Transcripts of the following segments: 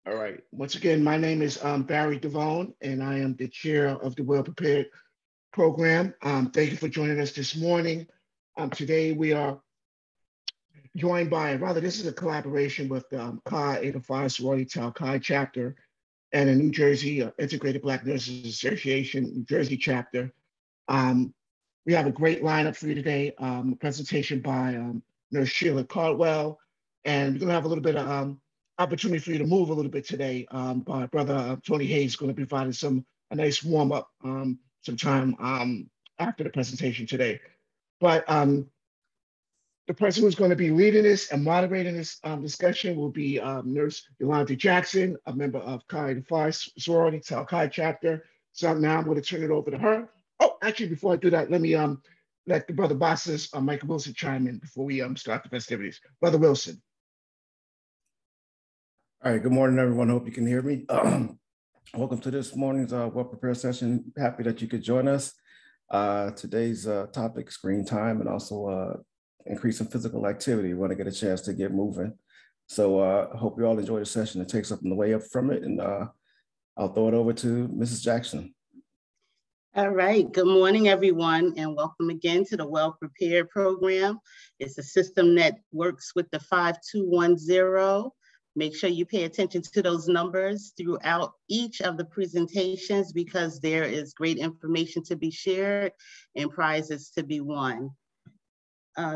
All right. Once again, my name is Barry Devone, and I am the chair of the Well Prepared program. Thank you for joining us this morning. Today we are joined by, rather, this is a collaboration with Chi Eta Phi Sorority Tau Chi chapter and a New Jersey Integrated Black Nurses Association, New Jersey chapter. Um, we have a great lineup for you today. A presentation by Nurse Sheila Caldwell, and we're going to have a little bit of opportunity for you to move a little bit today. By Brother Tony Hayes is going to be providing a nice warm up sometime after the presentation today. But the person who's going to be leading this and moderating this discussion will be Nurse Yolanda Jackson, a member of Chi Eta Phi Sorority Tau Chi chapter. So now I'm going to turn it over to her. Oh, actually, before I do that, let me let the Brother Bosses, Michael Wilson, chime in before we start the festivities. Brother Wilson. All right, good morning, everyone. Hope you can hear me. Welcome to this morning's Well Prepared session. Happy that you could join us. Today's topic, screen time, and also increasing physical activity. We want to get a chance to get moving. So I hope you all enjoy the session. It takes up on the way up from it, and I'll throw it over to Mrs. Jackson. All right, good morning, everyone, and welcome again to the Well Prepared program. It's a system that works with the 5210. Make sure you pay attention to those numbers throughout each of the presentations because there is great information to be shared and prizes to be won.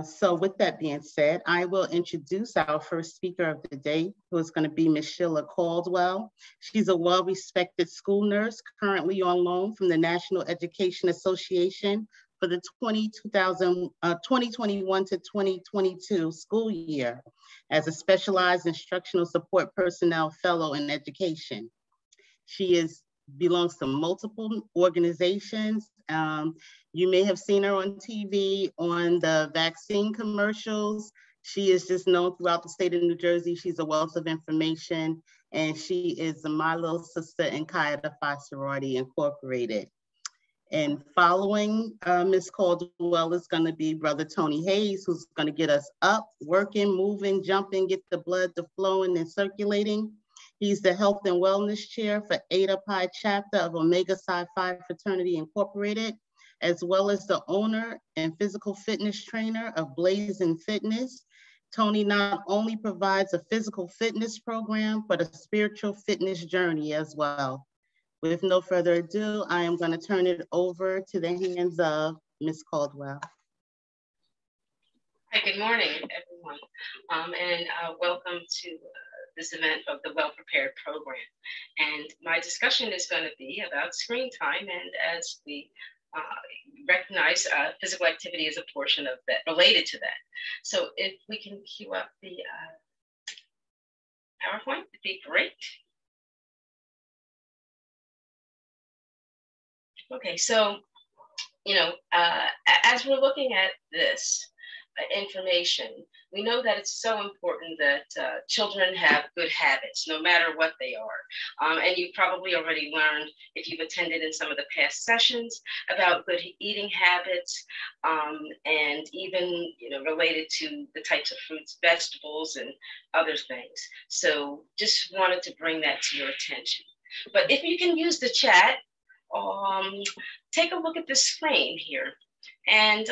So with that being said, I will introduce our first speaker of the day, who is going to be Ms. Sheila Caldwell. She's a well-respected school nurse currently on loan from the National Education Association for the 2021 to 2022 school year as a specialized instructional support personnel fellow in education. She belongs to multiple organizations. You may have seen her on TV, on the vaccine commercials. She is just known throughout the state of New Jersey. She's a wealth of information, and she is my little sister in Chi Eta Phi Sorority Incorporated. And following Ms. Caldwell is going to be Brother Tony Hayes, who's going to get us up, working, moving, jumping, get the blood to flowing and circulating. He's the Health and Wellness Chair for Eta Pi chapter of Omega Psi Phi Fraternity Incorporated, as well as the owner and physical fitness trainer of Blazing Fitness. Tony not only provides a physical fitness program, but a spiritual fitness journey as well. With no further ado, I am going to turn it over to the hands of Ms. Caldwell. Hi, good morning, everyone, and welcome to this event of the Well Prepared program. And my discussion is going to be about screen time, and as we recognize physical activity is a portion of that, related to that. So if we can cue up the PowerPoint, it'd be great. Okay, so, as we're looking at this information, we know that it's so important that children have good habits, no matter what they are. And you've probably already learned, if you've attended in some of the past sessions, about good eating habits, and even, related to the types of fruits, vegetables, and other things. So just wanted to bring that to your attention. But if you can use the chat, take a look at the screen here, and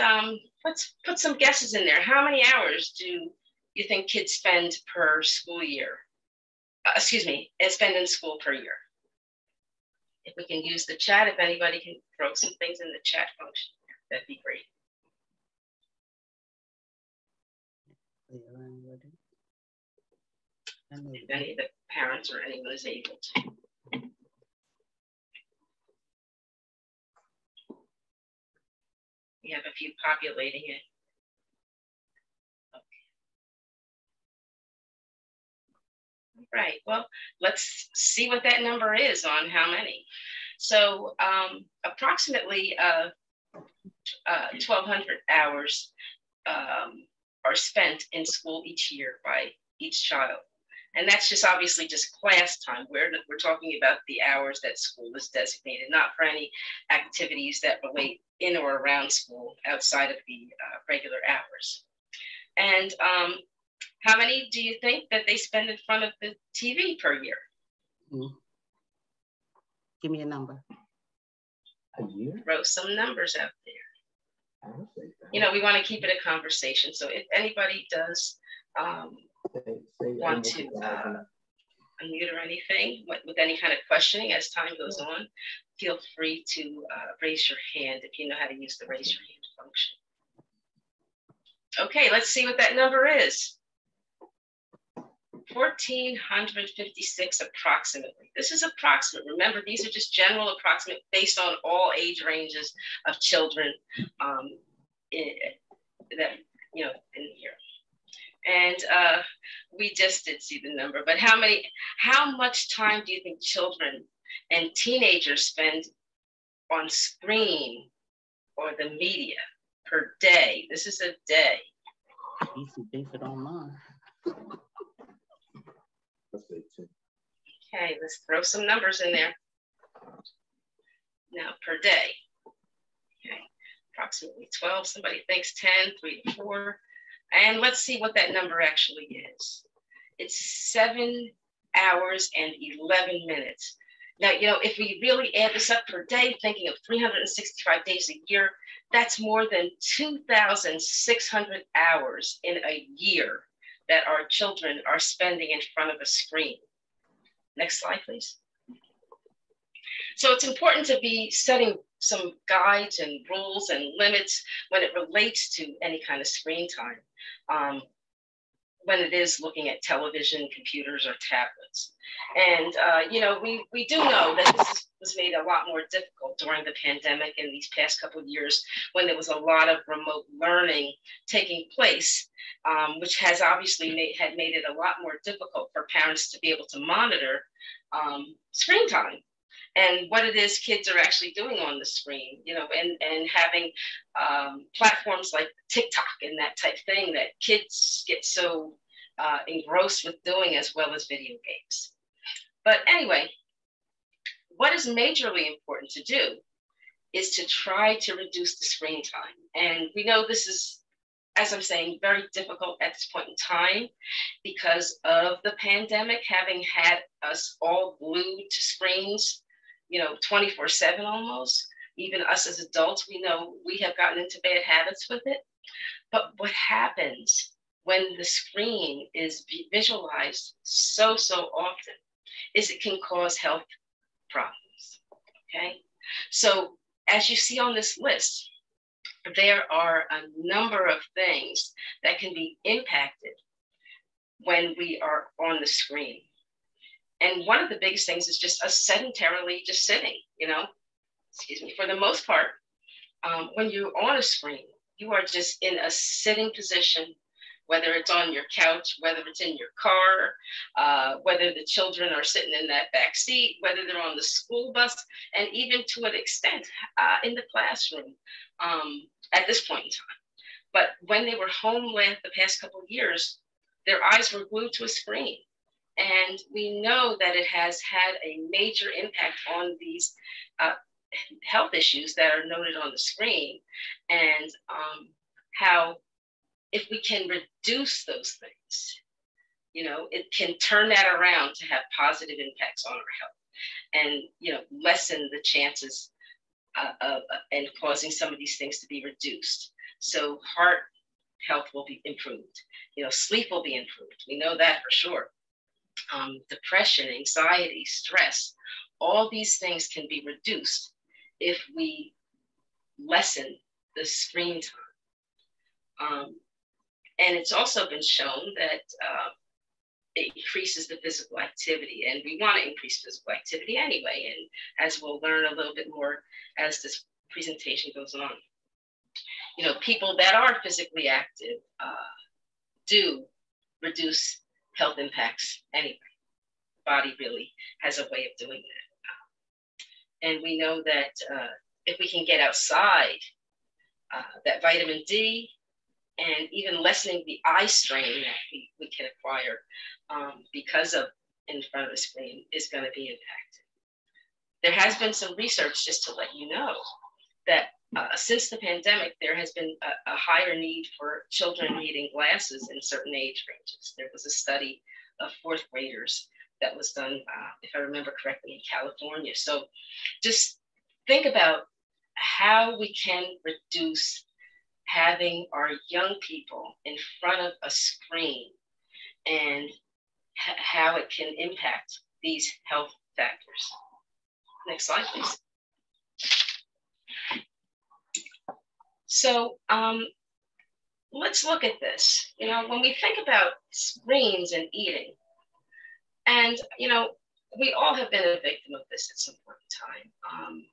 let's put some guesses in there. How many hours do you think kids spend per school year? Spend in school per year? If we can use the chat, if anybody can throw some things in the chat function, that'd be great. If any of the parents or anyone is able to. We have a few populating it. Okay. Right, well, let's see what that number is on how many. So approximately 1,200 hours are spent in school each year by each child. And that's just obviously just class time. We're talking about the hours that school is designated, not for any activities that relate in or around school outside of the regular hours. And how many do you think that they spend in front of the TV per year? Give me a number. A year? Throw some numbers out there. You know, we want to keep it a conversation. So if anybody does want to unmute or anything with any kind of questioning as time goes on, feel free to raise your hand if you know how to use the raise your hand function. Okay, let's see what that number is. 1,456 approximately. This is approximate. Remember, these are just general approximate based on all age ranges of children that, you know, in here. And we just did see the number, but how much time do you think children and teenagers spend on screen or the media per day? This is a day. Easy, base it online. Okay, let's throw some numbers in there. Now, per day. Okay, approximately 12. Somebody thinks 10, 3 to 4. And let's see what that number actually is. It's 7 hours and 11 minutes. Now, you know, if we really add this up per day, thinking of 365 days a year, that's more than 2,600 hours in a year that our children are spending in front of a screen. Next slide, please. So it's important to be setting some guides and rules and limits when it relates to any kind of screen time, when it is looking at television, computers, or tablets. And, you know, we do know that this was made a lot more difficult during the pandemic in these past couple of years when there was a lot of remote learning taking place, which has obviously made it a lot more difficult for parents to be able to monitor screen time and what it is kids are actually doing on the screen, you know, and having platforms like TikTok and that type thing that kids get so engrossed with doing, as well as video games. But anyway, what is majorly important to do is to try to reduce the screen time. And we know this is, as I'm saying, very difficult at this point in time because of the pandemic, having had us all glued to screens, you know, 24/7 almost. Even us as adults, we know we have gotten into bad habits with it. But what happens when the screen is visualized so often is it can cause health problems, okay? So as you see on this list, there are a number of things that can be impacted when we are on the screen. And one of the biggest things is just us sedentarily just sitting, you know, excuse me, for the most part, when you're on a screen, you are just in a sitting position, whether it's on your couch, whether it's in your car, whether the children are sitting in that back seat, whether they're on the school bus, and even to an extent in the classroom at this point in time. But when they were home the past couple of years, their eyes were glued to a screen. And we know that it has had a major impact on these health issues that are noted on the screen, and how if we can reduce those things, you know, it can turn that around to have positive impacts on our health and, you know, lessen the chances of and causing some of these things to be reduced. So heart health will be improved, you know, sleep will be improved. We know that for sure. Depression, anxiety, stress, all these things can be reduced if we lessen the screen time. And it's also been shown that it increases the physical activity, and we want to increase physical activity anyway. And as we'll learn a little bit more as this presentation goes on, you know, people that are physically active do reduce health impacts anyway. The body really has a way of doing that. And we know that if we can get outside, that vitamin D and even lessening the eye strain that we can acquire because of in front of the screen is going to be impacted. There has been some research, just to let you know, that since the pandemic, there has been a higher need for children needing glasses in certain age ranges. There was a study of 4th graders that was done, if I remember correctly, in California. So just think about how we can reduce having our young people in front of a screen and how it can impact these health factors. Next slide, please. So let's look at this. You know, when we think about screens and eating, and, you know, we all have been a victim of this at some point in time.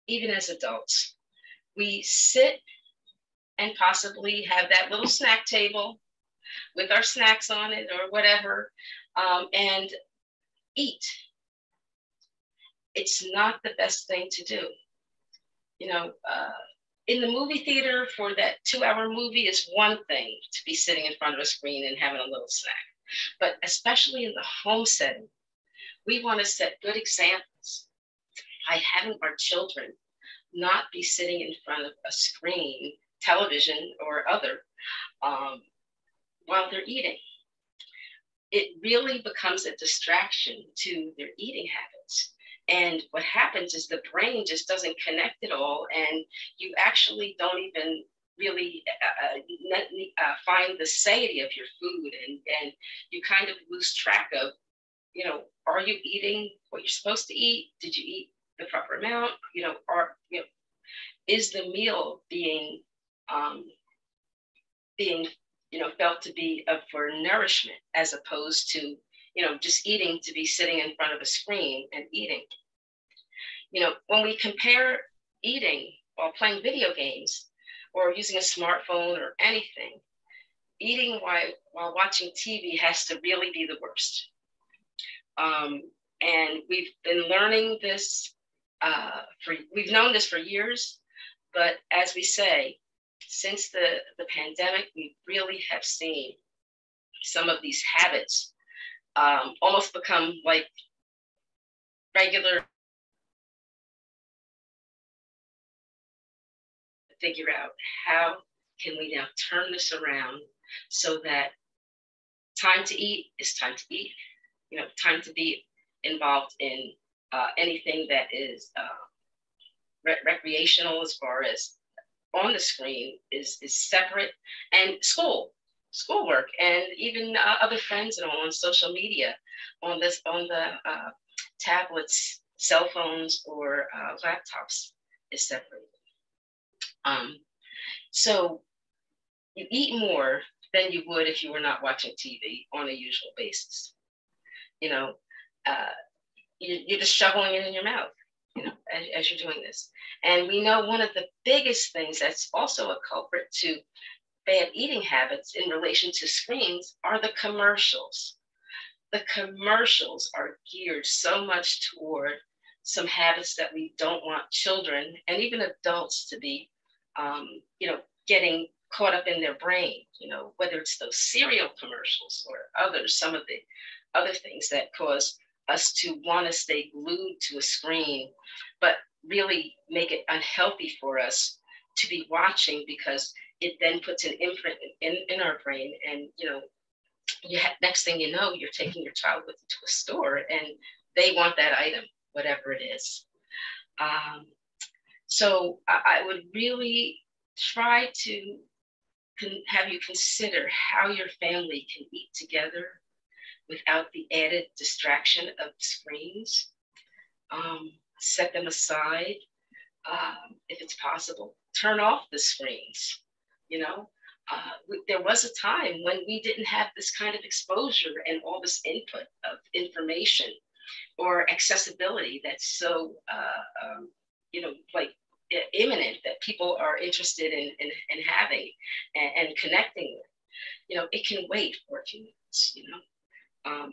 Even as adults, we sit and possibly have that little snack table with our snacks on it or whatever, and eat. It's not the best thing to do. You know, in the movie theater for that 2-hour movie is one thing, to be sitting in front of a screen and having a little snack. But especially in the home setting, we want to set good examples by having our children not be sitting in front of a screen, television or other, while they're eating. It really becomes a distraction to their eating habits. And what happens is the brain just doesn't connect it all, and you actually don't even really find the satiety of your food, and you kind of lose track of, you know, are you eating what you're supposed to eat? Did you eat the proper amount? You know, is the meal being you know, felt to be for nourishment, as opposed to, you know, just eating to be sitting in front of a screen and eating. You know, when we compare eating while playing video games or using a smartphone or anything, eating while watching TV has to really be the worst. And we've been learning this, we've known this for years, but as we say, since the pandemic, we really have seen some of these habits almost become like regular. Figure out how can we now turn this around so that time to eat is time to eat. You know, time to be involved in anything that is recreational, as far as on the screen, is separate, and schoolwork, and even other friends and all on social media, on the tablets, cell phones, or laptops is separated. So you eat more than you would if you were not watching TV on a usual basis. You know, you're just shoveling it in your mouth, you know, as you're doing this. And we know one of the biggest things that's also a culprit to bad eating habits in relation to screens are the commercials. The commercials are geared so much toward some habits that we don't want children and even adults to be, you know, getting caught up in their brain, you know, whether it's those cereal commercials or others, some of the other things that cause us to want to stay glued to a screen, but really make it unhealthy for us to be watching, because it then puts an imprint in our brain. And, you know, next thing you know, you're taking your child with you to a store and they want that item, whatever it is. So I would really try to have you consider how your family can eat together without the added distraction of screens. Set them aside if it's possible. Turn off the screens. You know, there was a time when we didn't have this kind of exposure and all this input of information or accessibility that's so, you know, like imminent, that people are interested in having and connecting with. You know, it can wait for a few minutes, you know.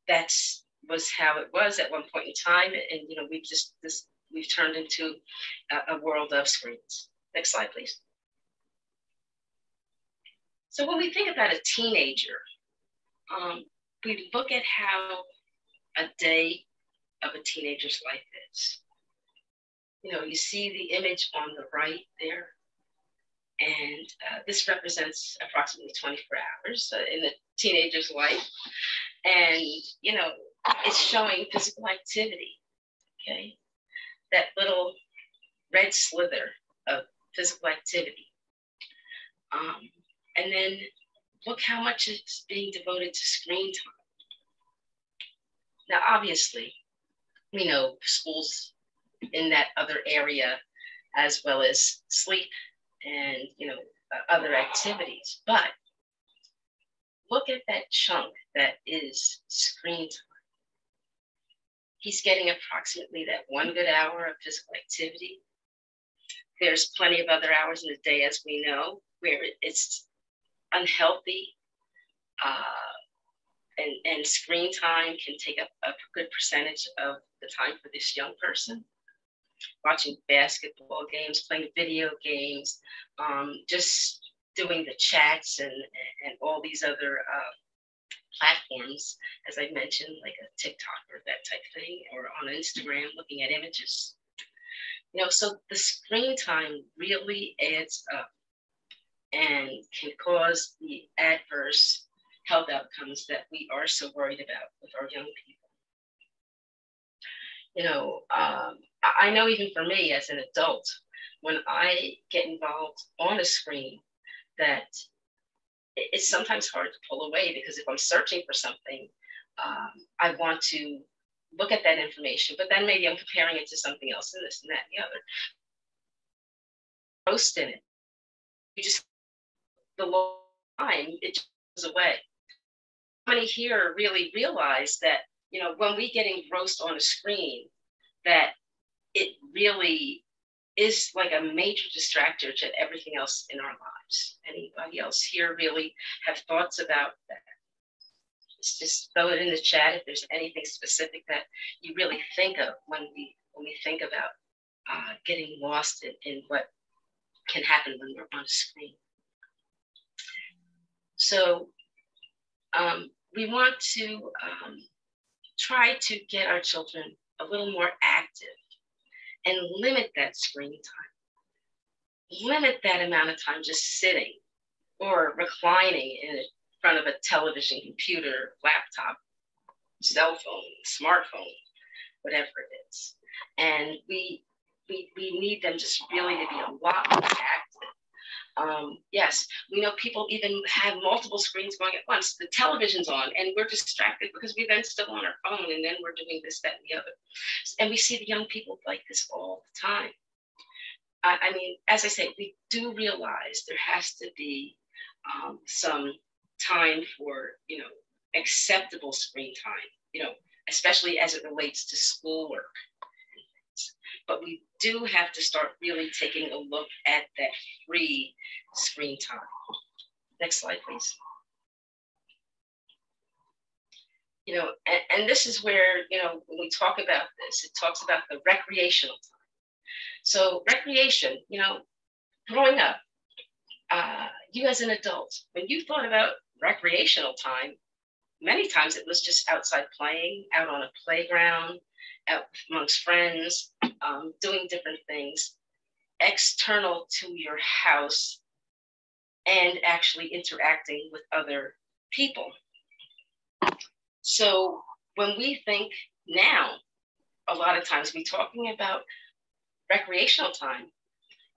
That's was how it was at one point in time. And, you know, we've turned into a world of screens. Next slide, please. So when we think about a teenager, we look at how a day of a teenager's life is. You know, you see the image on the right there, and this represents approximately 24 hours in the teenager's life. And, you know, it's showing physical activity, okay? That little red slither of physical activity. And then look how much is being devoted to screen time. Now, obviously, we know schools in that other area, as well as sleep and, you know, other activities. But look at that chunk that is screen time. He's getting approximately that 1 good hour of physical activity. There's plenty of other hours in the day, as we know, where it's unhealthy, and screen time can take up a good percentage of the time for this young person. Watching basketball games, playing video games, just doing the chats and all these other platforms, as I mentioned, like a TikTok or that type of thing, or on Instagram, looking at images. You know, so the screen time really adds up and can cause the adverse health outcomes that we are so worried about with our young people. You know, I know even for me as an adult, when I get involved on a screen, that it's sometimes hard to pull away, because if I'm searching for something, I want to look at that information, but then maybe I'm comparing it to something else and this and that and the other. Post in it, you just, the long time, it just goes away. How many here really realize that, you know, when we get engrossed on a screen, that it really is like a major distractor to everything else in our lives? Anybody else here really have thoughts about that? Just throw it in the chat if there's anything specific that you really think of when we think about getting lost in what can happen when we're on a screen. So we want to try to get our children a little more active and limit that screen time. Limit that amount of time just sitting or reclining in front of a television, computer, laptop, cell phone, smartphone, whatever it is. And we need them just really to be a lot more active. Yes, we know people even have multiple screens going at once. The television's on and we're distracted because we're then still on our phone, and then we're doing this, that, and the other. And we see the young people like this all the time. I mean, as I say, we do realize there has to be some time for, you know, acceptable screen time, you know, especially as it relates to schoolwork. But we do have to start really taking a look at that free screen time. Next slide, please. You know, and this is where, you know, when we talk about this, it talks about the recreational time. So recreation, you know, growing up, you as an adult, when you thought about recreational time, many times it was just outside playing, out on a playground, out amongst friends, doing different things external to your house and actually interacting with other people. So when we think now, a lot of times we're talking about recreational time,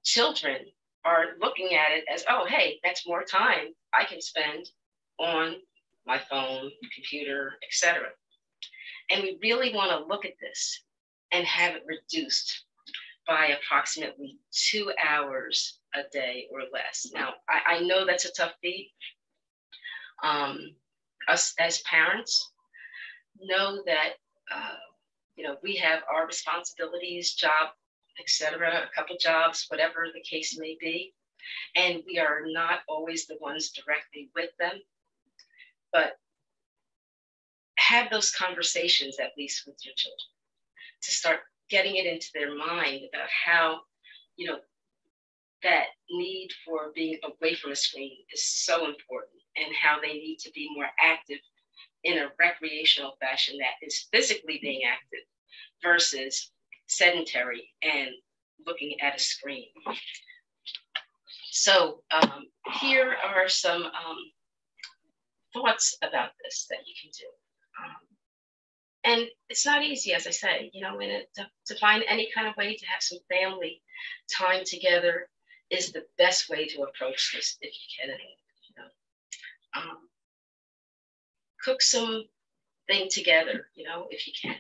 children are looking at it as, oh, hey, that's more time I can spend on my phone, computer, etc. And we really want to look at this and have it reduced by approximately 2 hours a day or less. Now, I know that's a tough feat. Us as parents know that, you know, we have our responsibilities, job, etc., a couple jobs, whatever the case may be. And we are not always the ones directly with them, but have those conversations at least with your children to start getting it into their mind about how, you know, that need for being away from a screen is so important, and how they need to be more active in a recreational fashion that is physically being active versus sedentary and looking at a screen. So here are some thoughts about this that you can do. And it's not easy, as I say, you know, to find any kind of way to have some family time together is the best way to approach this if you can. You know, cook something together, you know, if you can.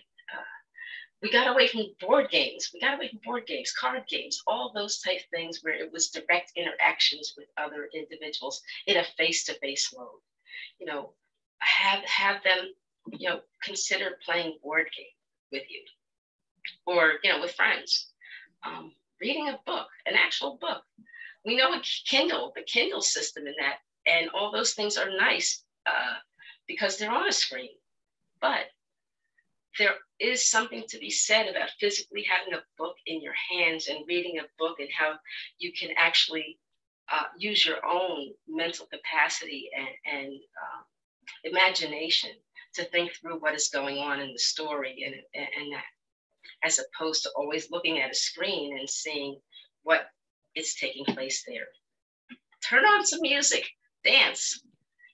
We got away from board games. We got away from board games, card games, all those type of things where it was direct interactions with other individuals in a face-to-face mode. You know, have them, you know, consider playing board game with you, or, you know, with friends. Reading a book, an actual book. We know Kindle, the Kindle system in that, and all those things are nice because they're on a screen. But there is something to be said about physically having a book in your hands and reading a book, and how you can actually use your own mental capacity and imagination to think through what is going on in the story, and that, as opposed to always looking at a screen and seeing what is taking place there. Turn on some music, dance,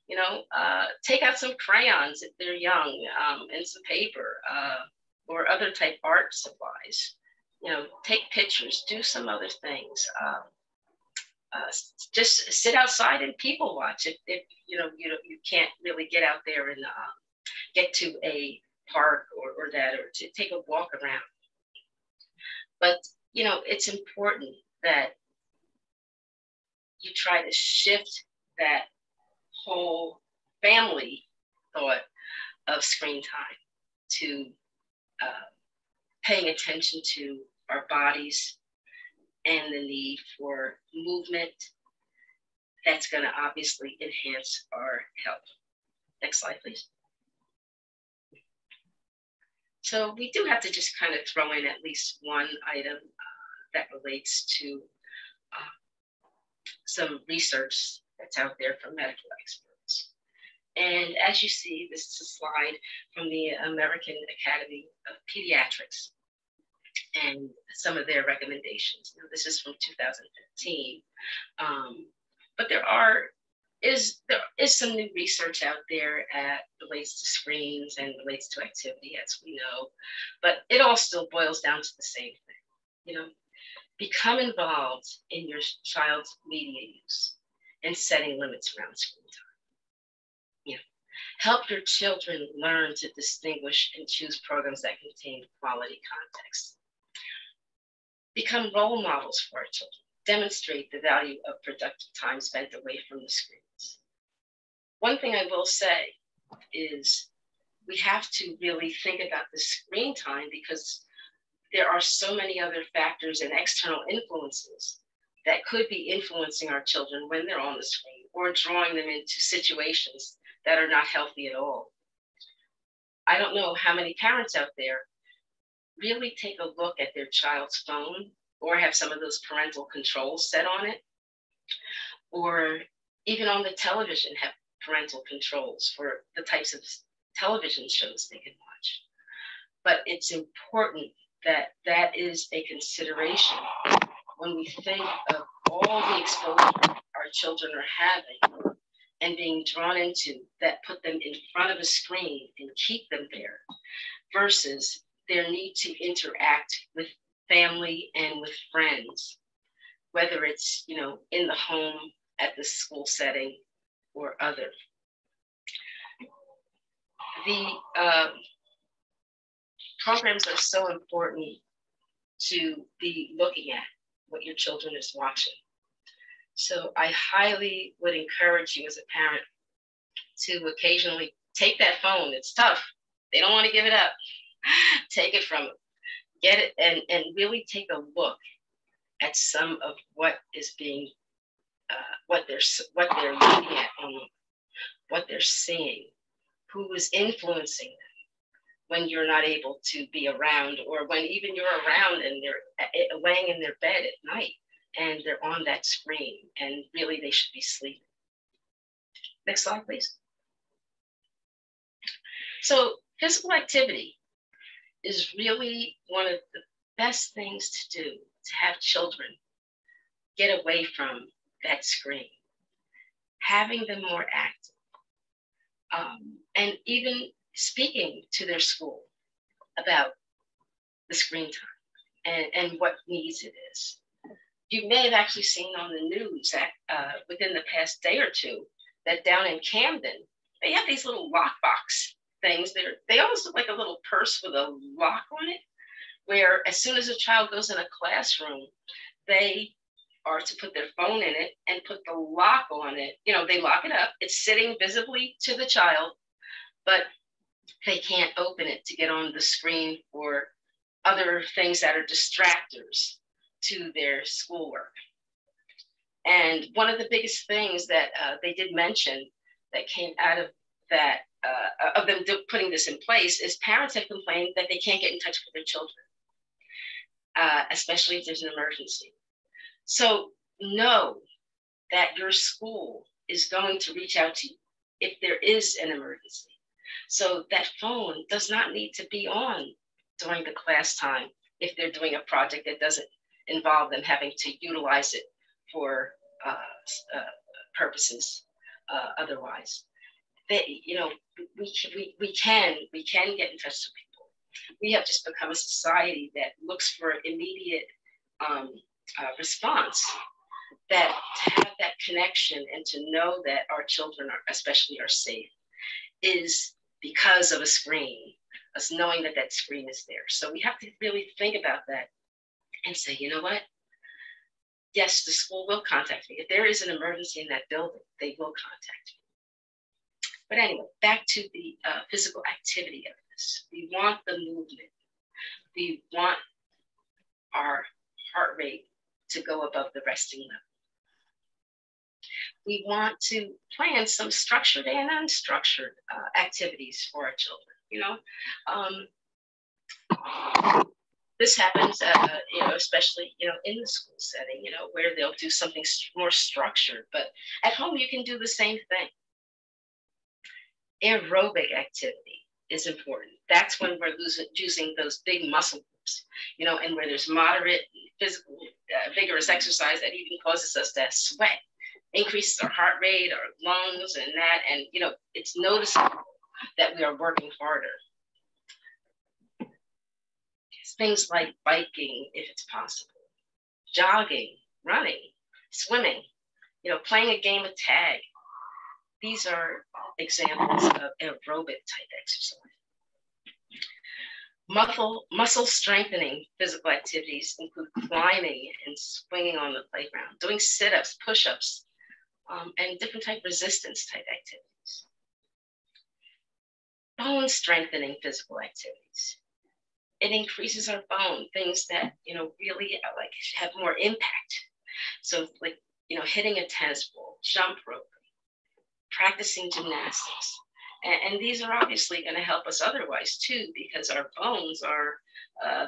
you know, take out some crayons if they're young, and some paper, or other type art supplies. You know, take pictures, do some other things. Just sit outside and people watch. If you know, you can't really get out there and get to a park or that, or to take a walk around. But, you know, it's important that you try to shift that whole family thought of screen time to paying attention to our bodies and the need for movement that's going to obviously enhance our health. Next slide, please. So we do have to just kind of throw in at least one item that relates to some research that's out there from medical experts. And as you see, this is a slide from the American Academy of Pediatrics and some of their recommendations. Now, this is from 2015, but there is some new research out there that relates to screens and relates to activity, as we know, but it all still boils down to the same thing. You know, become involved in your child's media use and setting limits around screen time. You know, help your children learn to distinguish and choose programs that contain quality context. Become role models for our children. Demonstrate the value of productive time spent away from the screens. One thing I will say is we have to really think about the screen time, because there are so many other factors and external influences that could be influencing our children when they're on the screen, or drawing them into situations that are not healthy at all. I don't know how many parents out there really take a look at their child's phone, or have some of those parental controls set on it, or even on the television have parental controls for the types of television shows they can watch. But it's important that that is a consideration when we think of all the exposure our children are having and being drawn into, that put them in front of a screen and keep them there, versus their need to interact with family and with friends, whether it's, you know, in the home, at the school setting, or other. The programs are so important to be looking at what your children is watching. So I highly would encourage you as a parent to occasionally take that phone. It's tough. They don't want to give it up. Take it from them. Get it and really take a look at some of what is being, what they're looking at, what they're seeing, who is influencing them when you're not able to be around, or when even you're around and they're laying in their bed at night and they're on that screen, and really they should be sleeping. Next slide, please. So physical activity is really one of the best things to do, to have children get away from that screen, having them more active. And even speaking to their school about the screen time and what needs it is. You may have actually seen on the news that within the past day or two that down in Camden, they have these little lockbox things. They almost look like a little purse with a lock on it, where as soon as a child goes in a classroom, they are to put their phone in it and put the lock on it. You know, they lock it up. It's sitting visibly to the child, but they can't open it to get on the screen for other things that are distractors to their schoolwork. And one of the biggest things that they did mention that came out of that, of them putting this in place, is parents have complained that they can't get in touch with their children, especially if there's an emergency. So know that your school is going to reach out to you if there is an emergency. So that phone does not need to be on during the class time if they're doing a project that doesn't involve them having to utilize it for purposes otherwise. You know, we can get in touch with people. We have just become a society that looks for immediate response, that to have that connection and to know that our children especially are safe is because of a screen, us knowing that that screen is there. So we have to really think about that and say, you know what? Yes, the school will contact me. If there is an emergency in that building, they will contact me. But anyway, back to the physical activity of this. We want the movement. We want our heart rate to go above the resting level. We want to plan some structured and unstructured activities for our children. You know, this happens, you know, especially, you know, in the school setting, you know, where they'll do something more structured. But at home, you can do the same thing. Aerobic activity is important. That's when we're using those big muscle groups, you know, and where there's moderate physical, vigorous exercise that even causes us to sweat, increases our heart rate, our lungs, and that, and, you know, it's noticeable that we are working harder. It's things like biking, if it's possible, jogging, running, swimming, you know, playing a game of tag. These are examples of aerobic type exercise. Muscle strengthening physical activities include climbing and swinging on the playground, doing sit-ups, push-ups, and different type resistance type activities. Bone strengthening physical activities. It increases our bone, things that, you know, really like have more impact. So like, you know, hitting a tennis ball, jump rope, practicing gymnastics. And these are obviously going to help us otherwise too, because our bones are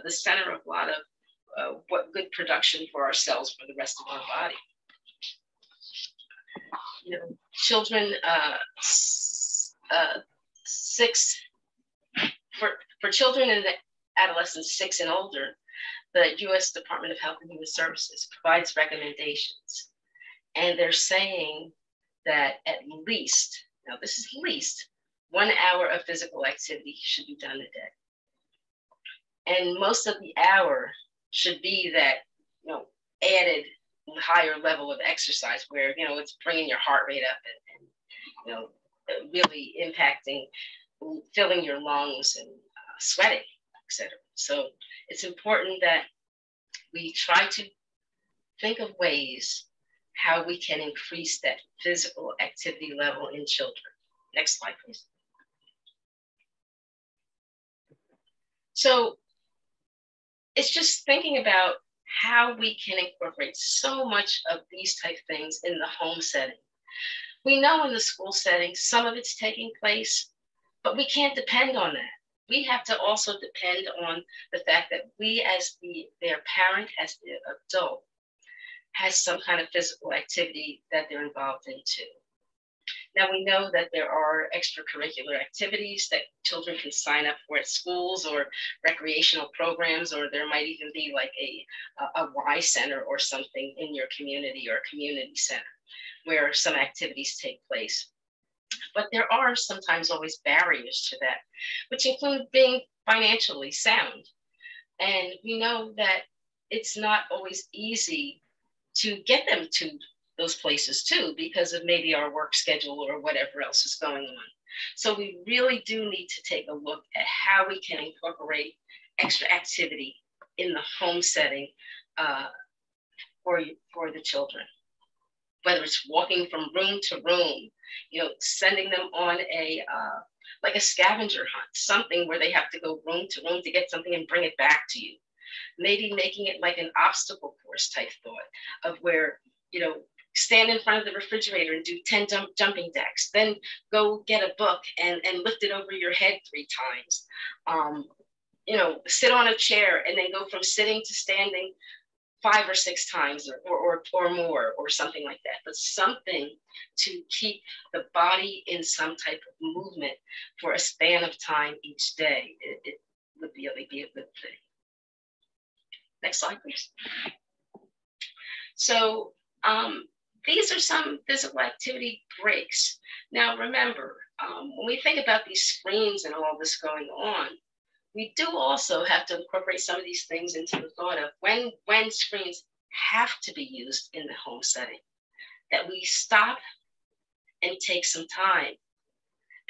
the center of a lot of what good production for our cells for the rest of our body. You know, children for children and adolescents 6 and older, the U.S. Department of Health and Human Services provides recommendations, and they're saying that at least, now this is least, 1 hour of physical activity should be done a day. And most of the hour should be that, you know, added higher level of exercise where, you know, it's bringing your heart rate up and you know, really impacting, filling your lungs and sweating, etc. So it's important that we try to think of ways how we can increase that physical activity level in children. Next slide, please. So it's just thinking about how we can incorporate so much of these type of things in the home setting. We know in the school setting, some of it's taking place, but we can't depend on that. We have to also depend on the fact that we as their parent, as the adult, has some kind of physical activity that they're involved in too. Now we know that there are extracurricular activities that children can sign up for at schools or recreational programs, or there might even be like a Y center or something in your community or community center where some activities take place. But there are sometimes always barriers to that, which include being financially sound. And we know that it's not always easy to get them to those places too, because of maybe our work schedule or whatever else is going on. So we really do need to take a look at how we can incorporate extra activity in the home setting for the children, whether it's walking from room to room, sending them on like a scavenger hunt, something where they have to go room to room to get something and bring it back to you. Maybe making it like an obstacle course type thought of where, stand in front of the refrigerator and do 10 jumping jacks, then go get a book and lift it over your head 3 times. Sit on a chair and then go from sitting to standing 5 or 6 times or more or something like that, but something to keep the body in some type of movement for a span of time each day. It would really be a good thing. Next slide, please. So these are some physical activity breaks. Now, remember, when we think about these screens and all this going on, we do also have to incorporate some of these things into the thought of when screens have to be used in the home setting, that we stop and take some time,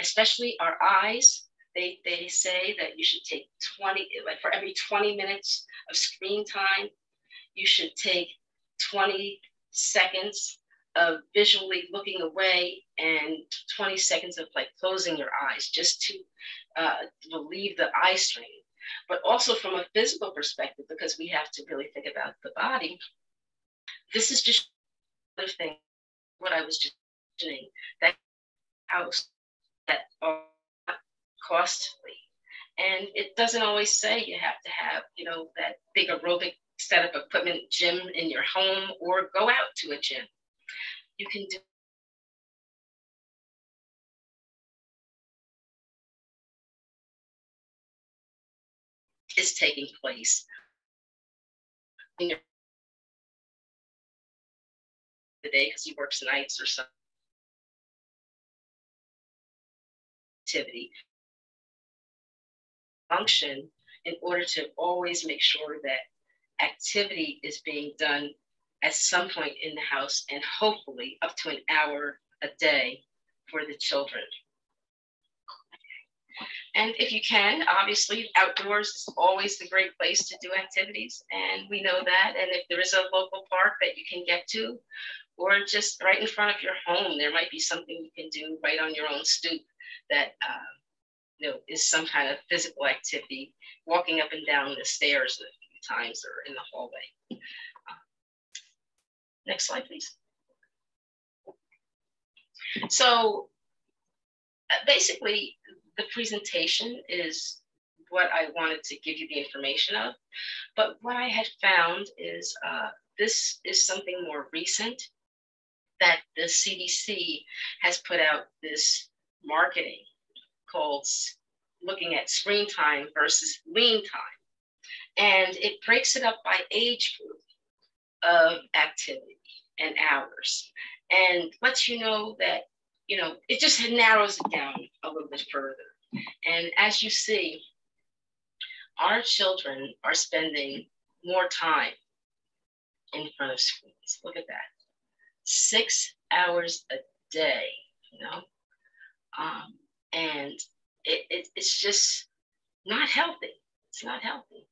especially our eyes. They say that you should take 20, like for every 20 minutes of screen time, you should take 20 seconds of visually looking away and 20 seconds of like closing your eyes just to relieve the eye strain. But also from a physical perspective, because we have to really think about the body, this is just another thing, what I was just mentioning, that house that are costly. And it doesn't always say you have to have, that big aerobic set of equipment gym in your home or go out to a gym. You can do is taking place in your the day because he works nights or some activity function in order to always make sure that activity is being done at some point in the house and hopefully up to an hour a day for the children. And if you can, obviously outdoors is always the great place to do activities. And we know that. And if there is a local park that you can get to, or just right in front of your home, there might be something you can do right on your own stoop that is some kind of physical activity, walking up and down the stairs a few times or in the hallway. Next slide, please. So basically, the presentation is what I wanted to give you the information of. But what I had found is this is something more recent, that the CDC has put out this marketing called looking at screen time versus lean time. And it breaks it up by age group of activity and hours, and lets you know that, it just narrows it down a little bit further. And as you see, our children are spending more time in front of screens. Look at that. 6 hours a day, and it's just not healthy. It's not healthy.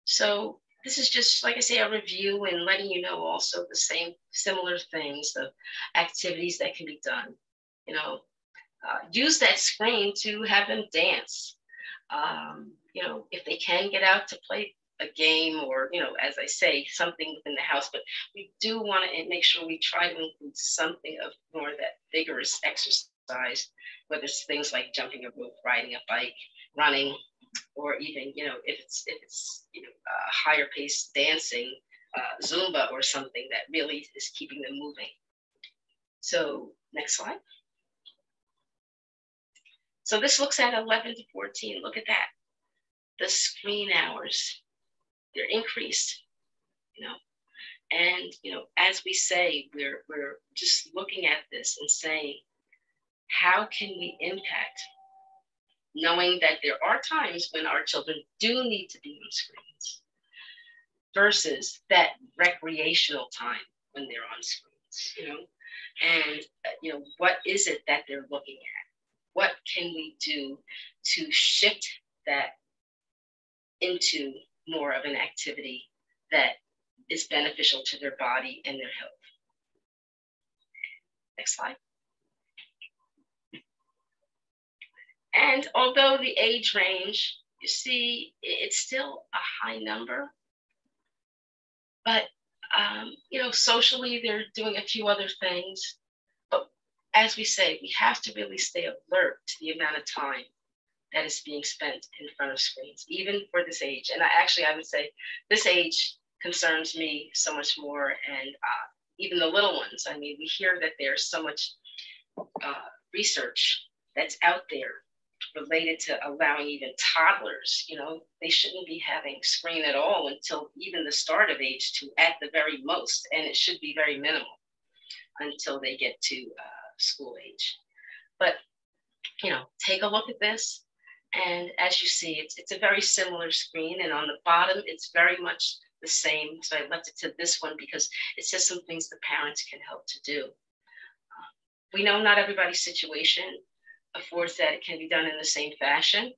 So this is just, like I say, a review and letting you know also the similar things of activities that can be done. Use that screen to have them dance. If they can get out to play a game or, as I say, something within the house, but we do want to make sure we try to include something of more of that vigorous exercise, whether it's things like jumping a rope, riding a bike, running, or even, if it's higher paced dancing, Zumba or something that really is keeping them moving. So next slide. So this looks at 11 to 14. Look at that. The screen hours, they're increased, and as we say, we're just looking at this and saying, how can we impact, knowing that there are times when our children do need to be on screens versus that recreational time when they're on screens, and what is it that they're looking at? What can we do to shift that into more of an activity that is beneficial to their body and their health? Next slide. And although the age range, you see, it's still a high number, but socially they're doing a few other things. But as we say, we have to really stay alert to the amount of time that is being spent in front of screens, even for this age. And I would say this age concerns me so much more, and even the little ones. I mean, we hear that there's so much research that's out there related to allowing even toddlers, they shouldn't be having screen at all until even the start of age 2 at the very most, and it should be very minimal until they get to school age. But, take a look at this, and as you see, it's a very similar screen, and on the bottom, it's very much the same. So I left it to this one because it says some things the parents can help to do. We know not everybody's situation affords that it can be done in the same fashion.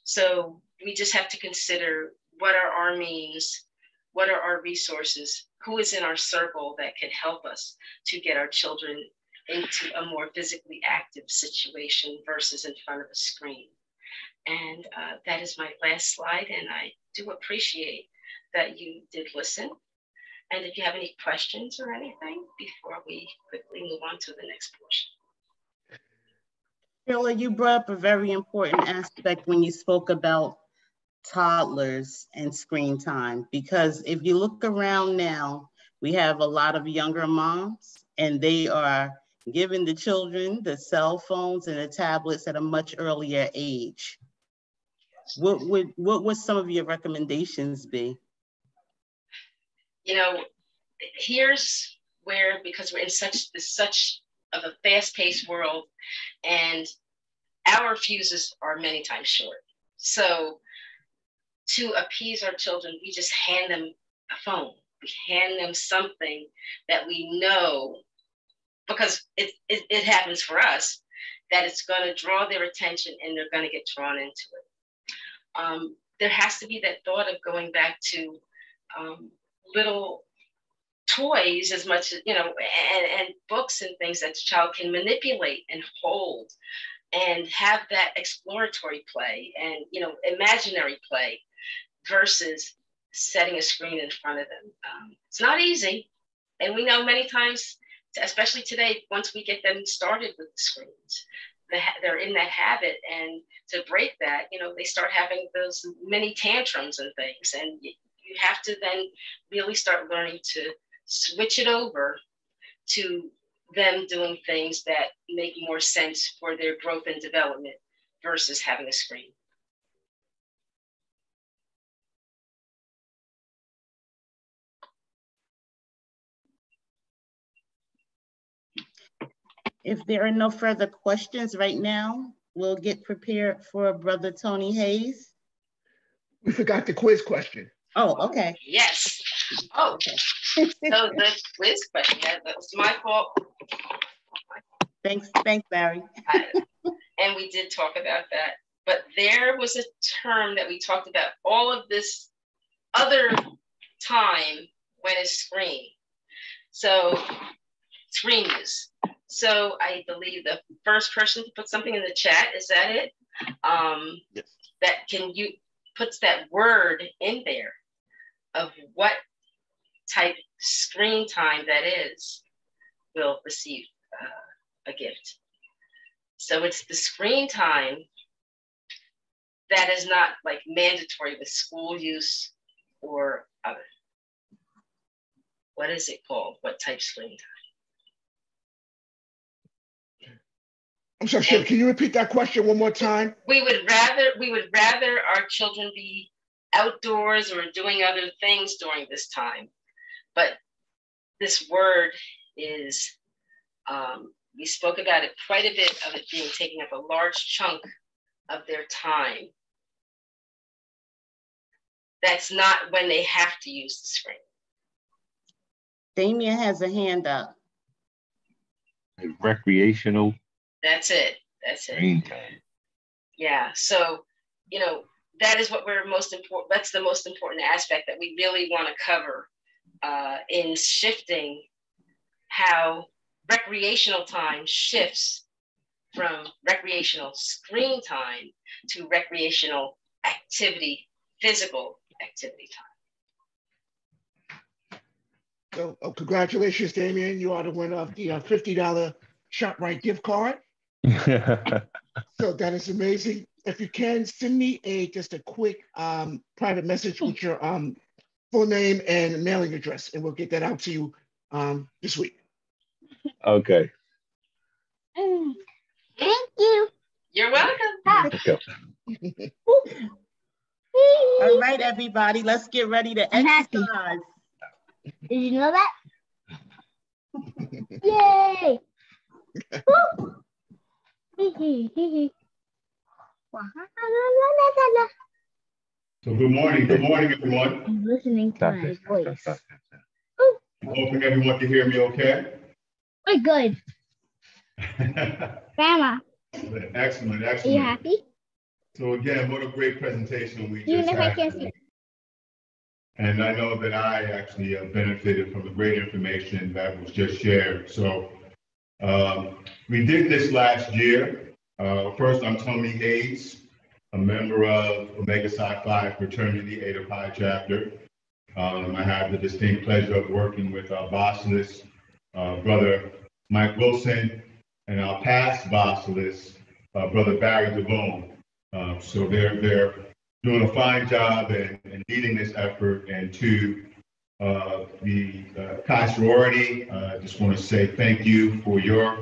So we just have to consider what are our means, what are our resources, who is in our circle that can help us to get our children into a more physically active situation versus in front of a screen. And that is my last slide, and I do appreciate that you did listen. And if you have any questions or anything before we quickly move on to the next portion. Sheila, you brought up a very important aspect when you spoke about toddlers and screen time, because if you look around now, we have a lot of younger moms, and they are giving the children the cell phones and the tablets at a much earlier age. What would some of your recommendations be? Here's where, because we're in such of a fast-paced world, and our fuses are many times short. So to appease our children, we just hand them a phone. We hand them something that we know, because it happens for us, that it's going to draw their attention and they're going to get drawn into it. There has to be that thought of going back to little toys as much as, and books and things that the child can manipulate and hold and have that exploratory play and, imaginary play versus setting a screen in front of them. It's not easy. And we know many times, especially today, once we get them started with the screens, they're in that habit, and to break that, they start having those mini tantrums and things. And you have to then really start learning to switch it over to them doing things that make more sense for their growth and development versus having a screen. If there are no further questions right now, we'll get prepared for Brother Tony Hayes. We forgot the quiz question. Oh, okay. Yes. Oh, okay. So the quiz question, that was my fault. Thanks, Barry. And we did talk about that. But there was a term that we talked about all of this other time when it's screen. So screen use. So I believe the first person to put something in the chat, is that it? Yes. That puts that word in there of what type screen time that is, will receive a gift. So it's the screen time that is not like mandatory with school use or other. What is it called? What type screen time? I'm sorry, Sheila, can you repeat that question one more time? We would rather our children be outdoors or doing other things during this time. But this word is We spoke about it quite a bit of it being taking up a large chunk of their time. That's not when they have to use the screen. Damien has a hand up. Recreational. That's it. That's it. Screen time. Yeah. So, you know, that is what we're most important. That's the most important aspect that we really want to cover in shifting how recreational time shifts from recreational screen time to recreational activity, physical activity time. So congratulations, Damien. You are the winner of the $50 ShopRite gift card. So that is amazing. If you can, send me just a quick private message with your full name and mailing address, and we'll get that out to you this week. Okay. Thank you. You're welcome. Okay. All right, everybody, let's get ready to I'm happy. exercise. Did you know that? Yay! So good morning, everyone. I'm listening to my voice. I'm hoping everyone can hear me okay. We're good. Grandma, Excellent, are you happy? So again, what a great presentation we Even just if I had. can't see. And I know that I actually benefited from the great information that was just shared. So we did this last year. First, I'm Tony Hayes, a member of Omega Psi Phi Fraternity Eta Pi chapter. I have the distinct pleasure of working with our bossless, Brother Mike Wilson, and our past bossless, Brother Barry DeVone. So they're doing a fine job in leading this effort. And to the Chi sorority, I just want to say thank you for your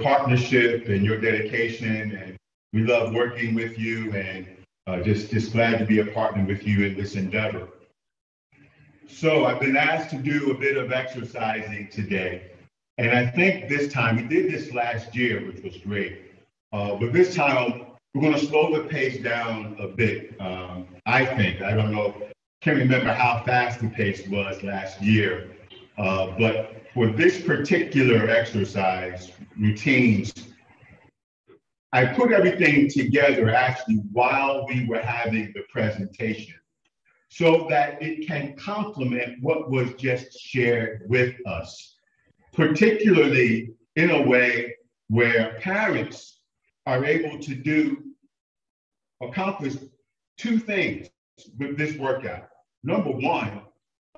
partnership and your dedication. And we love working with you, and just glad to be a partner with you in this endeavor. So I've been asked to do a bit of exercising today. And I think this time, we did this last year, which was great. But this time, we're going to slow the pace down a bit. I think, I don't know, can't remember how fast the pace was last year. But for this particular exercise, routines, I put everything together actually while we were having the presentation, so that it can complement what was just shared with us, particularly in a way where parents are able to accomplish two things with this workout. Number one,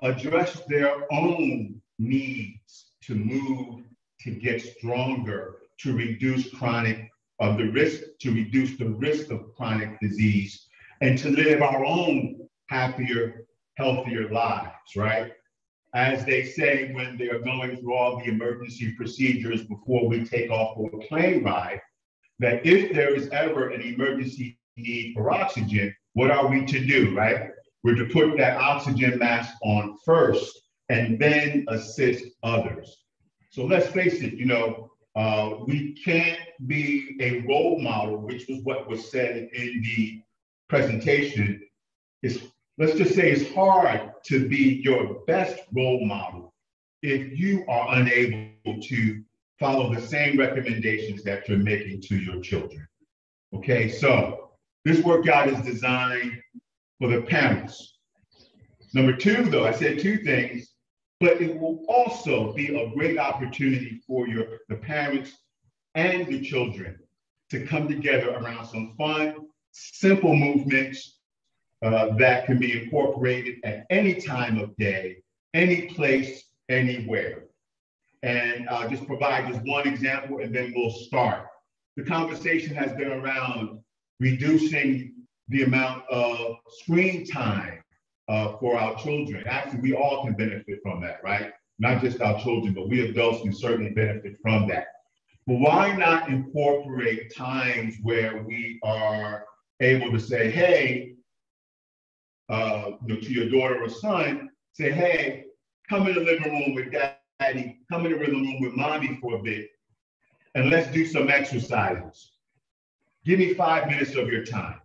address their own needs to move, to get stronger, to reduce the risk of chronic disease, and to live our own happier, healthier lives, right? As they say when they're going through all the emergency procedures before we take off for a plane ride, that if there is ever an emergency need for oxygen, what are we to do, right? We're to put that oxygen mask on first and then assist others. So let's face it, we can't be a role model, which was what was said in the presentation. Let's just say it's hard to be your best role model if you are unable to follow the same recommendations that you're making to your children. Okay, so this workout is designed for the parents. Number two, though, I said two things, but it will also be a great opportunity for the parents and the children to come together around some fun, simple movements that can be incorporated at any time of day, any place, anywhere. And I'll just provide just one example and then we'll start. The conversation has been around reducing the amount of screen time for our children. Actually, we all can benefit from that, right? Not just our children, but we adults can certainly benefit from that. But why not incorporate times where we are able to say, hey, to your daughter or son, say, hey, come in the living room with daddy, come in the living room with mommy for a bit, and let's do some exercises. Give me 5 minutes of your time.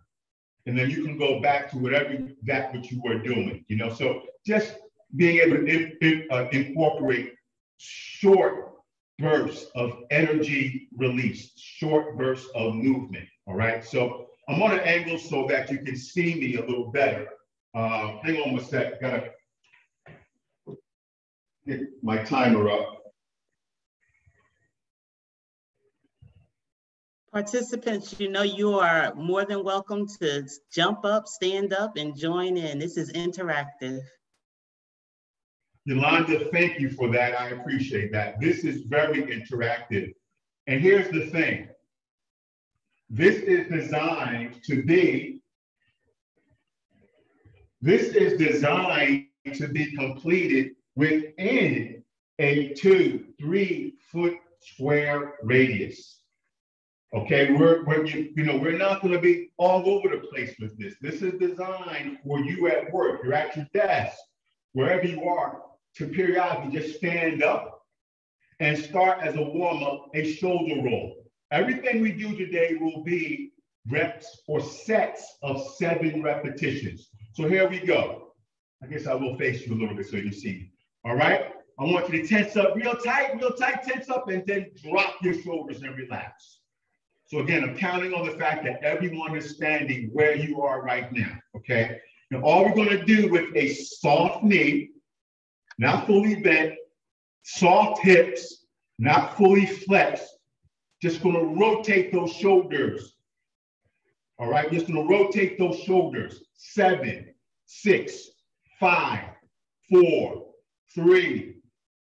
And then you can go back to whatever what you were doing, you know? So just being able to incorporate short bursts of energy release, short bursts of movement, all right? So I'm on an angle so that you can see me a little better. Hang on one sec, gotta get my timer up. Participants, you know, you are more than welcome to jump up, stand up, and join in. This is interactive. Yolanda, thank you for that. I appreciate that. This is very interactive. And here's the thing. This is designed to be completed within a 2-3 foot square radius. Okay, we're not going to be all over the place with this. This is designed for you at work. You're at your desk, wherever you are, to periodically just stand up and start as a warm-up, a shoulder roll. Everything we do today will be reps or sets of 7 repetitions. So here we go. I guess I will face you a little bit so you see me. All right? I want you to tense up real tight, tense up, and then drop your shoulders and relax. So again, I'm counting on the fact that everyone is standing where you are right now, okay? Now, all we're gonna do with a soft knee, not fully bent, soft hips, not fully flexed, just gonna rotate those shoulders, all right? Just gonna rotate those shoulders. 7, 6, 5, 4, 3,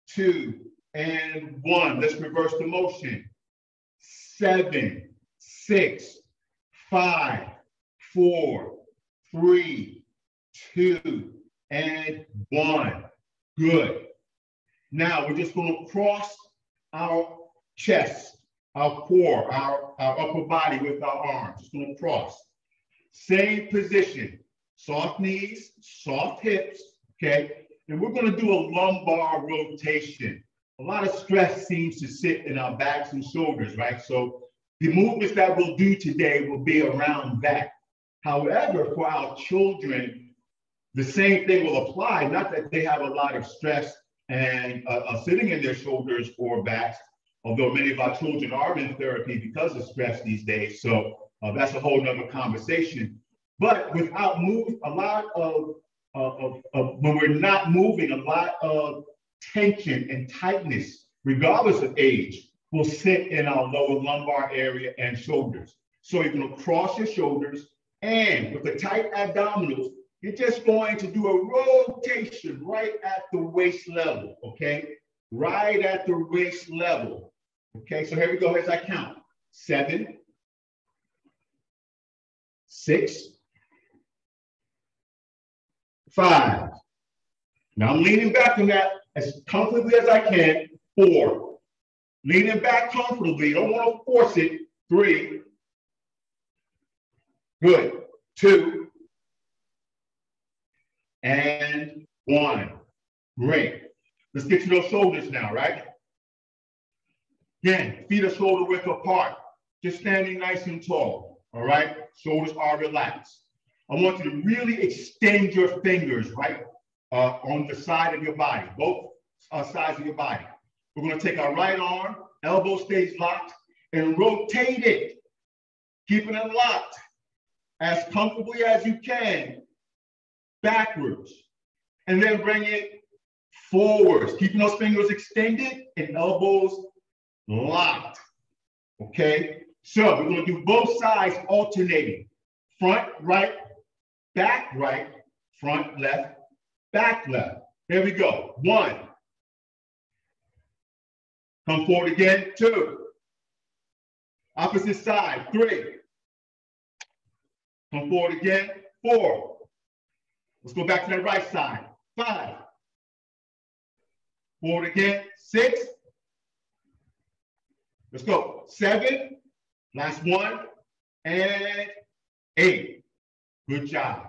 2, and 1. Let's reverse the motion. 7, 6, 5, 4, 3, 2, and 1. Good. Now we're just going to cross our chest, our core, our upper body with our arms. Just going to cross. Same position. Soft knees, soft hips, okay? And we're going to do a lumbar rotation. A lot of stress seems to sit in our backs and shoulders, right? So the movements that we'll do today will be around that. However, for our children, the same thing will apply, not that they have a lot of stress and sitting in their shoulders or backs, although many of our children are in therapy because of stress these days. So that's a whole nother conversation. But without moving, a lot of when we're not moving, a lot of tension and tightness, regardless of age, will sit in our lower lumbar area and shoulders. So you're going to cross your shoulders, and with the tight abdominals, you're just going to do a rotation right at the waist level, okay? Right at the waist level. Okay, so here we go as I count. 7, 6, 5. Now I'm leaning back on that as comfortably as I can. 4. Leaning back comfortably. Don't want to force it. 3. Good. 2. And 1. Great. Let's get to those shoulders now, right? Again, feet are shoulder width apart. Just standing nice and tall, all right? Shoulders are relaxed. I want you to really extend your fingers, right, on the side of your body, both sides of your body. We're going to take our right arm, elbow stays locked, and rotate it, keeping it locked as comfortably as you can, backwards, and then bring it forwards, keeping those fingers extended and elbows locked, okay? So we're going to do both sides alternating, front, right, back, right, front, left, back, left. Here we go. 1. Come forward again. 2. Opposite side. 3. Come forward again. 4. Let's go back to that right side. 5. Forward again. 6. Let's go. 7. Last one. And 8. Good job.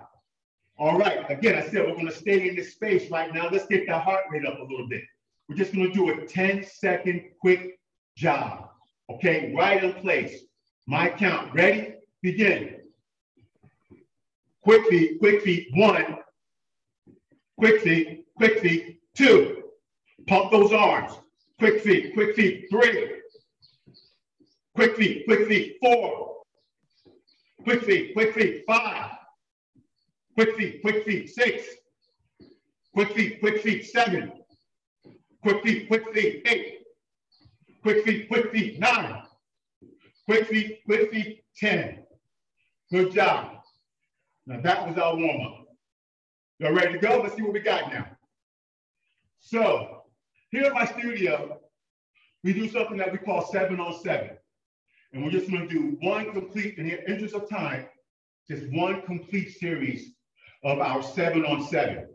All right. Again, I said we're going to stay in this space right now. Let's get that heart rate up a little bit. We're just going to do a 10-second quick jog. Okay, right in place. My count. Ready? Begin. Quick feet, 1. Quick feet, 2. Pump those arms. Quick feet, 3. Quick feet, 4. Quick feet, 5. Quick feet, 6. Quick feet, 7. Quick feet, 8. Quick feet, 9. Quick feet, 10. Good job. Now that was our warm-up. Y'all ready to go? Let's see what we got now. So here in my studio, we do something that we call 7-on-7. And we're just gonna do one complete, in the interest of time, just one complete series of our 7-on-7,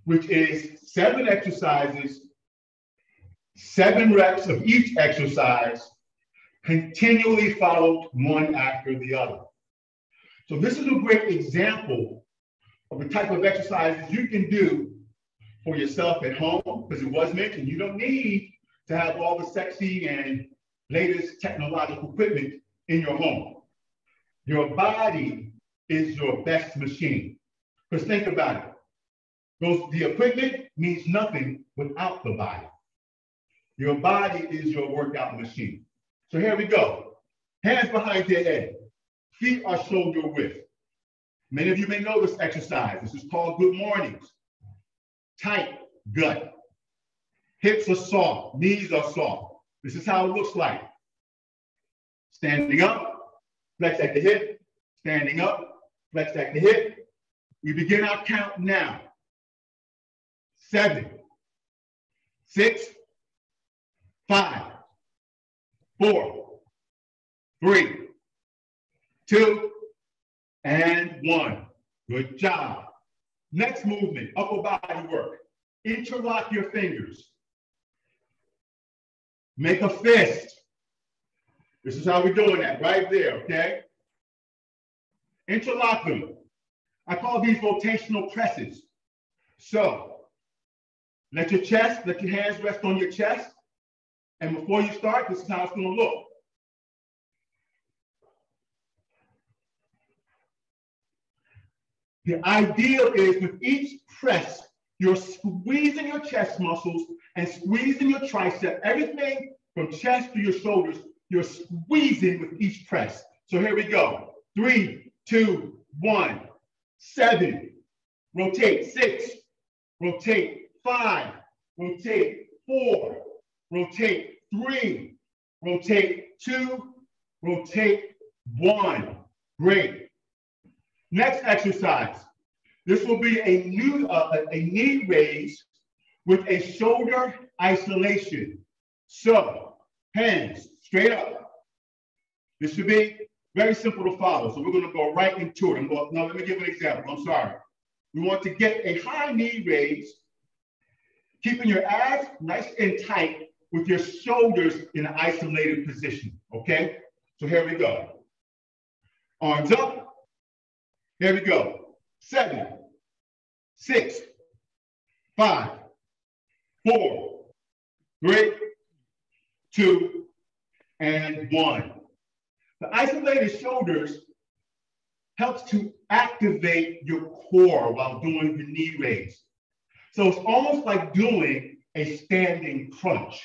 which is 7 exercises, 7 reps of each exercise, continually followed one after the other. So this is a great example of the type of exercises you can do for yourself at home, because it was mentioned, you don't need to have all the sexy and latest technological equipment in your home. Your body is your best machine. Because think about it. The equipment means nothing without the body. Your body is your workout machine. So here we go. Hands behind your head. Feet are shoulder width. Many of you may know this exercise. This is called good mornings. Tight gut. Hips are soft. Knees are soft. This is how it looks like. Standing up, flex at the hip. Standing up, flex at the hip. We begin our count now. 7, 6, 5, 4, 3, 2, and 1. Good job. Next movement, upper body work. Interlock your fingers. Make a fist. This is how we're doing that, right there, okay? Interlock them. I call these rotational presses. So, let your hands rest on your chest. And before you start, this is how it's gonna look. The idea is with each press, you're squeezing your chest muscles and squeezing your tricep, everything from chest to your shoulders, you're squeezing with each press. So here we go. 3, 2, 1, 7, rotate 6, rotate 5, rotate 4, rotate 3, rotate 2, rotate 1. Great. Next exercise. This will be a knee raise with a shoulder isolation. So, hands straight up. This should be very simple to follow. So we're going to go right into it. Now, let me give an example. I'm sorry. We want to get a high knee raise, keeping your abs nice and tight with your shoulders in an isolated position. Okay? So here we go. Arms up. Here we go. 7, 6, 5, 4, 3, 2, and 1. The isolated shoulders helps to activate your core while doing the knee raise. So it's almost like doing a standing crunch,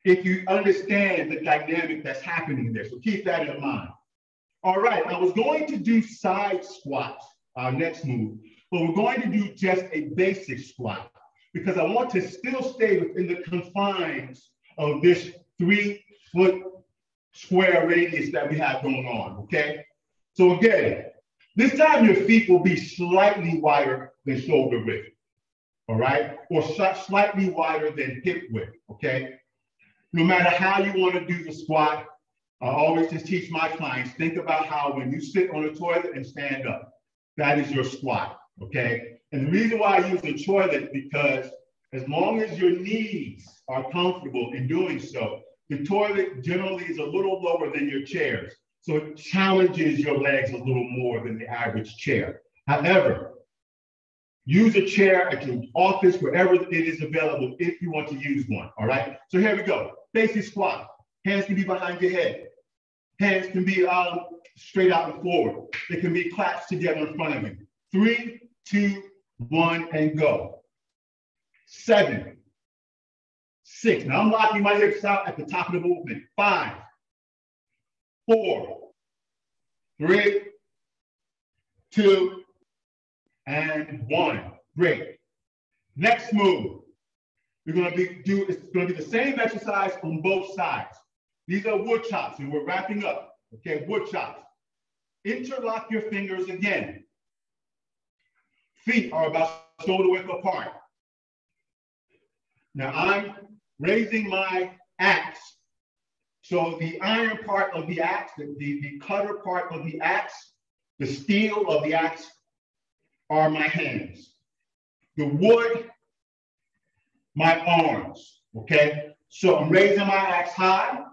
if you understand the dynamic that's happening there. So keep that in mind. All right, I was going to do side squats, our next move, but we're going to do just a basic squat because I want to still stay within the confines of this 3-foot square radius that we have going on, okay? So again, this time your feet will be slightly wider than shoulder width, all right? Or slightly wider than hip width, okay? No matter how you want to do the squat, I always just teach my clients, think about how when you sit on the toilet and stand up, that is your squat, okay? And the reason why I use the toilet, because as long as your knees are comfortable in doing so, the toilet generally is a little lower than your chairs. So it challenges your legs a little more than the average chair. However, use a chair at your office, wherever it is available, if you want to use one, all right? So here we go, basic squat. Hands can be behind your head. Hands can be straight out and forward. They can be clasped together in front of you. 3, 2, 1, and go. 7, 6. Now I'm locking my hips out at the top of the movement. 5, 4, 3, 2, and 1. Great. Next move. We're going to it's going to be the same exercise on both sides. These are wood chops, and we're wrapping up. Okay, wood chops. Interlock your fingers again. Feet are about shoulder width apart. Now I'm raising my axe. So the iron part of the axe, the cutter part of the axe, the steel of the axe are my hands. The wood, my arms, okay? So I'm raising my axe high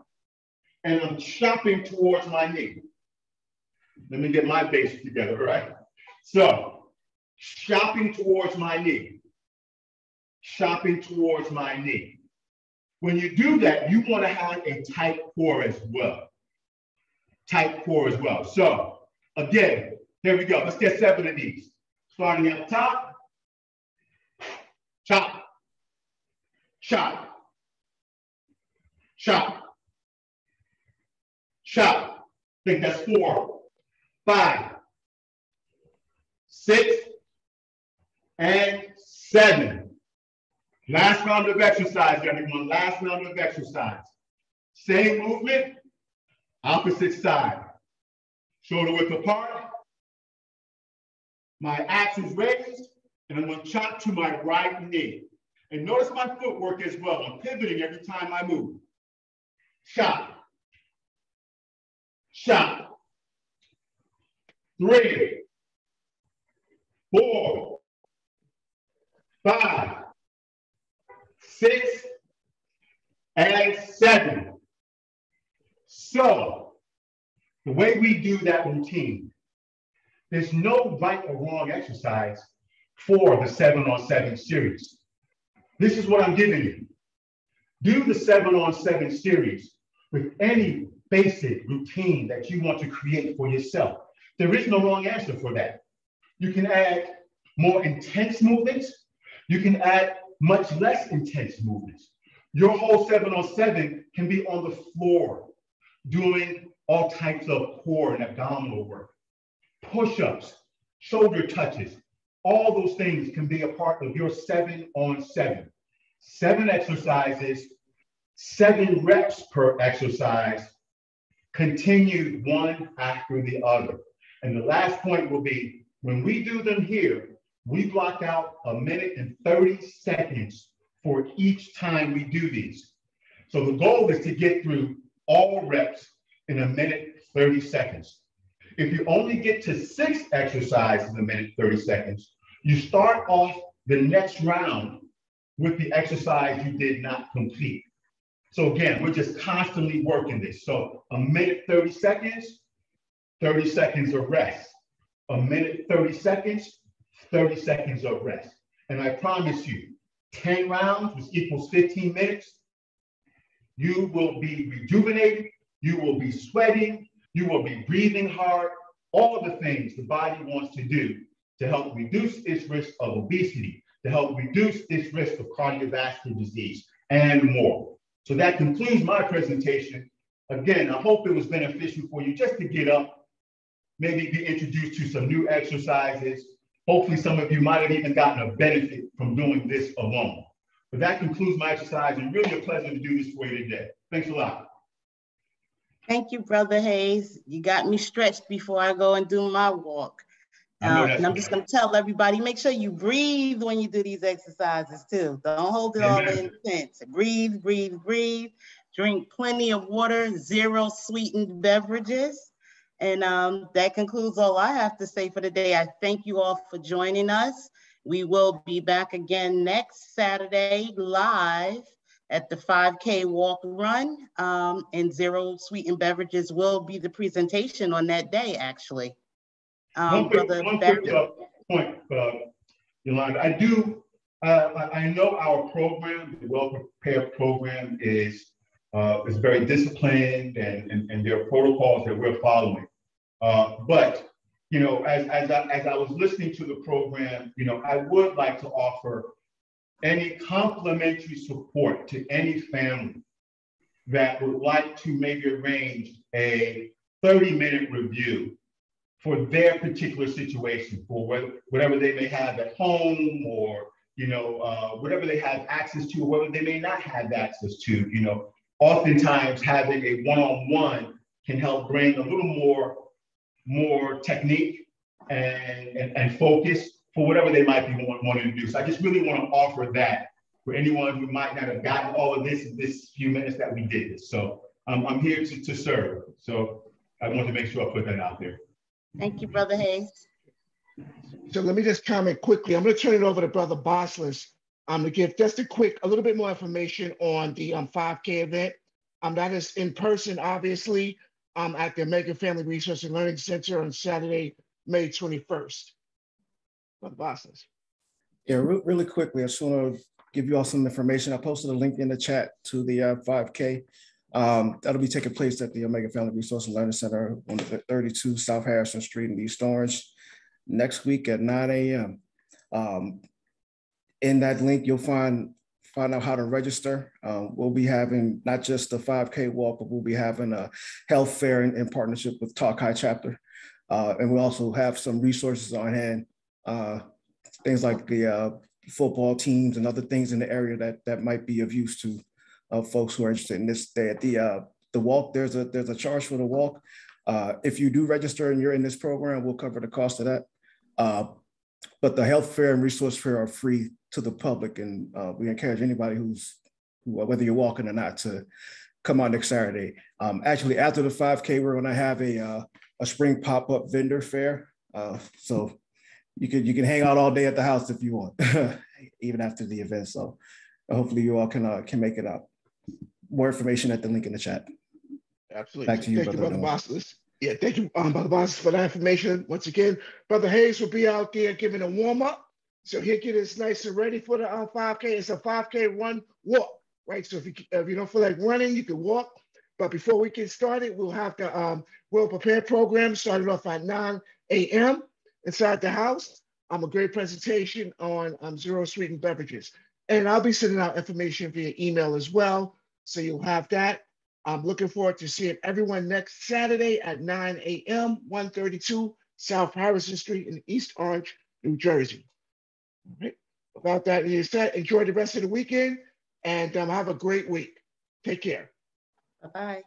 and I'm chopping towards my knee. Let me get my base together, right? So, chopping towards my knee. Chopping towards my knee. When you do that, you want to have a tight core as well. Tight core as well. So, again, here we go. Let's get 7 of these. Starting at the top. Chop. Chop. Chop. Chop. I think that's 4, 5, 6, and 7. Last round of exercise, everyone. Last round of exercise. Same movement, opposite side. Shoulder width apart. My axe is raised, and I'm going to chop to my right knee. And notice my footwork as well. I'm pivoting every time I move. Chop. Chop. 3, 4, 5, 6, and 7. So, the way we do that routine, there's no right or wrong exercise for the 7-on-7 series. This is what I'm giving you. Do the 7-on-7 series with any basic routine that you want to create for yourself. There is no wrong answer for that. You can add more intense movements. You can add much less intense movements. Your whole 7-on-7 can be on the floor, doing all types of core and abdominal work. Push-ups, shoulder touches, all those things can be a part of your 7-on-7. 7 exercises, 7 reps per exercise, continued one after the other. And the last point will be, when we do them here, we block out 1 minute and 30 seconds for each time we do these. So the goal is to get through all reps in 1 minute, 30 seconds. If you only get to 6 exercises in 1 minute, 30 seconds, you start off the next round with the exercise you did not complete. So again, we're just constantly working this. So 1 minute, 30 seconds of rest. 1 minute, 30 seconds, 30 seconds of rest. And I promise you, 10 rounds, which equals 15 minutes, you will be rejuvenated, you will be sweating, you will be breathing hard, all the things the body wants to do to help reduce its risk of obesity, to help reduce its risk of cardiovascular disease, and more. So that concludes my presentation. Again, I hope it was beneficial for you just to get up, maybe be introduced to some new exercises. Hopefully some of you might have even gotten a benefit from doing this alone. But that concludes my exercise, and really a pleasure to do this for you today. Thanks a lot. Thank you, Brother Hayes. You got me stretched before I go and do my walk. And I'm just going to tell everybody, make sure you breathe when you do these exercises too. Don't hold it all intense. Breathe, breathe, breathe. Drink plenty of water, 0 sweetened beverages. And that concludes all I have to say for today. I thank you all for joining us. We will be back again next Saturday live at the 5K walk run. And 0 sweetened beverages will be the presentation on that day, actually. One quick point, Yolanda. I know our program, the Well Prepared program, is is very disciplined, and there are protocols that we're following. But you know, as I was listening to the program, you know, I would like to offer any complimentary support to any family that would like to maybe arrange a 30-minute review for their particular situation, for whatever they may have at home, or you know, whatever they have access to, or whatever they may not have access to. You know, oftentimes having a one-on-one can help bring a little more technique and focus for whatever they might be wanting to do. So I just really want to offer that for anyone who might not have gotten all of this in this few minutes that we did this. So I'm here to serve. So I want to make sure I put that out there. Thank you, Brother Hayes. So let me just comment quickly. I'm going to turn it over to Brother Bossless to give just a little bit more information on the 5K event. That is in person, obviously, at the American Family Resource and Learning Center on Saturday, May 21st. Brother Bossless. Yeah, really quickly, I just want to give you all some information. I posted a link in the chat to the 5K. That'll be taking place at the Omega Family Resource and Learning Center on 32 South Harrison Street in East Orange next week at 9 a.m. In that link, you'll find out how to register. We'll be having not just the 5K walk, but we'll be having a health fair in partnership with Talk High Chapter. And we also have some resources on hand, things like the football teams and other things in the area that might be of use to folks who are interested in this day. At the walk, there's a charge for the walk. If you do register and you're in this program, we'll cover the cost of that. But the health fair and resource fair are free to the public, and we encourage anybody who, whether you're walking or not, to come on next Saturday. Actually, after the 5K, we're going to have a spring pop-up vendor fair. So you can hang out all day at the house if you want, even after the event. So hopefully you all can make it out. More information at the link in the chat. Absolutely. Back to you, Thank you, Brother Bossless. Yeah, thank you, Brother Bossless, for that information. Once again, Brother Hayes will be out there giving a warm-up. So he'll get us nice and ready for the 5K. It's a 5K run walk, right? So if you don't feel like running, you can walk. But before we get started, we'll have the Well Prepared program started off at 9 a.m. inside the house. A great presentation on zero sweetened beverages. And I'll be sending out information via email as well. So you'll have that. I'm looking forward to seeing everyone next Saturday at 9 a.m., 132 South Harrison Street in East Orange, New Jersey. All right. Without that being said, enjoy the rest of the weekend and have a great week. Take care. Bye-bye.